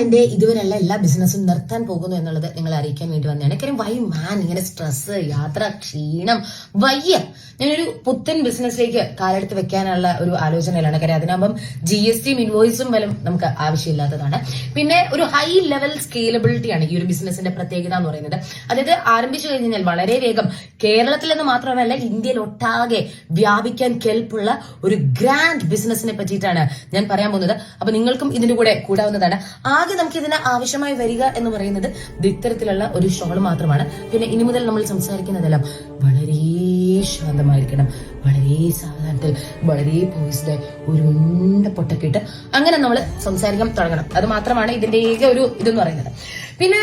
എന്റെ ഇതുവരെയുള്ള എല്ലാ ബിസിനസ്സും നിർത്താൻ പോകുന്നു എന്നുള്ളത് നിങ്ങളെ അറിയിക്കാൻ വേണ്ടി വന്നതാണ്. കാര്യം വൈ മാൻ ഇങ്ങനെ സ്ട്രെസ്, യാത്ര, ക്ഷീണം, വയ്യ. ഞാനൊരു പുത്തൻ ബിസിനസ്സിലേക്ക് കാലെടുത്ത് വെക്കാനുള്ള ഒരു ആലോചനയിലാണ്. കാര്യം അതിനാകുമ്പം GST ഇൻവോയ്സും വലും നമുക്ക് ആവശ്യമില്ലാത്തതാണ്. പിന്നെ ഒരു ഹൈ ലെവൽ സ്കെയിലബിലിറ്റി ആണ് ഈ ഒരു ബിസിനസിന്റെ പ്രത്യേകത എന്ന് പറയുന്നത്. അതായത് ആരംഭിച്ചു കഴിഞ്ഞാൽ വളരെ വേഗം കേരളത്തിൽ എന്ന് മാത്രമല്ല ഇന്ത്യയിൽ ഒട്ടാകെ വ്യാപിക്കാൻ കെൽപ്പുള്ള ഒരു ഗ്രാൻഡ് ബിസിനസിനെ പറ്റിയിട്ടാണ് ഞാൻ പറയാൻ പോകുന്നത്. അപ്പൊ നിങ്ങൾക്കും ഇതിന്റെ കൂടെ കൂടാവുന്നതാണ്. ആകെ നമുക്ക് ഇതിന് ആവശ്യമായി വരിക എന്ന് പറയുന്നത് ഇത്തരത്തിലുള്ള ഒരു ഷോൾ മാത്രമാണ്. പിന്നെ ഇനി മുതൽ നമ്മൾ സംസാരിക്കുന്നതെല്ലാം വളരെ ശാന്തമായിരിക്കണം, വളരെ സാധാരണത്തിൽ, വളരെ പോയിസ്ഡ്, ഒരു ഉണ്ട പൊട്ടൊക്കെ ഇട്ട് അങ്ങനെ നമ്മൾ സംസാരിക്കാൻ തുടങ്ങണം. അത് മാത്രമാണ് ഇതിന്റെ ഏക ഒരു ഇതെന്ന് പറയുന്നത്. പിന്നെ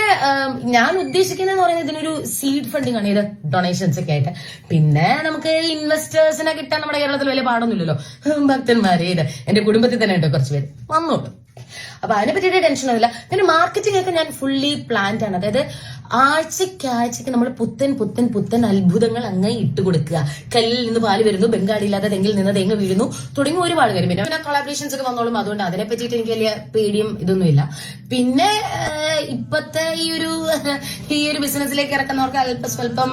ഞാൻ ഉദ്ദേശിക്കുന്നതെന്ന് പറയുന്നത് ഇതിനൊരു സീഡ് ഫണ്ടിങ് ആണ്, ഇത് ഡൊണേഷൻസ് ഒക്കെ ആയിട്ട്. പിന്നെ നമുക്ക് ഇൻവെസ്റ്റേഴ്സിനെ കിട്ടാൻ നമ്മുടെ കേരളത്തിൽ വലിയ പാടൊന്നുമില്ലല്ലോ. ഭക്തന്മാരെ ഇത് എന്റെ കുടുംബത്തിൽ തന്നെ ഉണ്ട് കുറച്ച് പേര് വന്നോളൂ. അപ്പൊ അതിനെ പറ്റിയിട്ട് ടെൻഷനൊന്നുമില്ല. പിന്നെ മാർക്കറ്റിംഗ് ഒക്കെ ഞാൻ ഫുള്ളി പ്ലാൻഡ് ആണ്. അതായത് ആഴ്ചക്ക് നമ്മൾ പുത്തൻ അത്ഭുതങ്ങൾ അങ്ങ് ഇട്ടുകൊടുക്കുക. കല്ലിൽ നിന്ന് പാല് വരുന്നു, ബംഗാളില്ലാതെ തെങ്ങിൽ നിന്ന് തേങ്ങ വീഴുന്നു തുടങ്ങി ഒരുപാട് കാര്യം. പിന്നെ കൊളാബറേഷൻസ് ഒക്കെ വന്നോളും. അതുകൊണ്ട് അതിനെ പറ്റിയിട്ട് എനിക്ക് വലിയ പേടിയും ഇതൊന്നുമില്ല. പിന്നെ ഇപ്പത്തെ ഈ ഒരു ബിസിനസ്സിലേക്ക് ഇറക്കുന്നവർക്ക് അല്പസ്വല്പം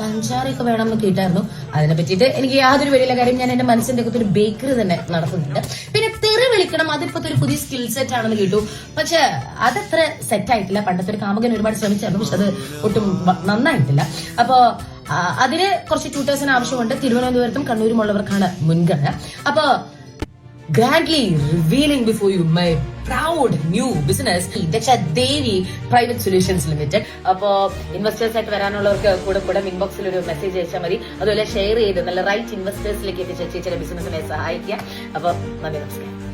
പഞ്ചാരൊക്കെ വേണമെന്ന് കേട്ടായിരുന്നു. അതിനെ പറ്റിയിട്ട് എനിക്ക് യാതൊരു വലിയ കാര്യം. ഞാൻ എന്റെ മനസ്സിന്റെ അകത്ത് ഒരു ബേക്കറി തന്നെ നടത്തുന്നുണ്ട്. പിന്നെ തെറി വിളിക്കണം, അതിപ്പോഴത്തെ ഒരു പുതിയ സ്കിൽ സെറ്റ് ആണെന്ന് കേട്ടു. പക്ഷെ അതത്ര സെറ്റ് ആയിട്ടില്ല. പണ്ടത്തെ ഒരു കാമുകൻ ഒരുപാട് ശ്രമിച്ചായിരുന്നു, പക്ഷെ അത് ഒട്ടും നന്നായിട്ടില്ല. അപ്പോ അതിന് കുറച്ച് ട്യൂട്ടേഴ്സിന് ആവശ്യമുണ്ട്. തിരുവനന്തപുരത്തും കണ്ണൂരും ഉള്ളവർക്കാണ് മുൻഗണന. അപ്പൊ grandly revealing before you my proud new business Dakshadevi private solutions limited. അപ്പോ ഇൻവെസ്റ്റേഴ്സ് ആയിട്ട് വരാനുള്ളവർക്ക് കൂടെ ഇൻബോക്സിൽ ഒരു മെസ്സേജ് അയച്ചാൽ മതി. അതുപോലെ ഷെയർ ചെയ്ത് നല്ല റൈറ്റ് ഇൻവെസ്റ്റേഴ്സിലേക്ക് എത്തിച്ച ചേച്ചിയുടെ ബിസിനസിനെ സഹായിക്കുക. അപ്പൊ നന്ദി, നമസ്കാരം.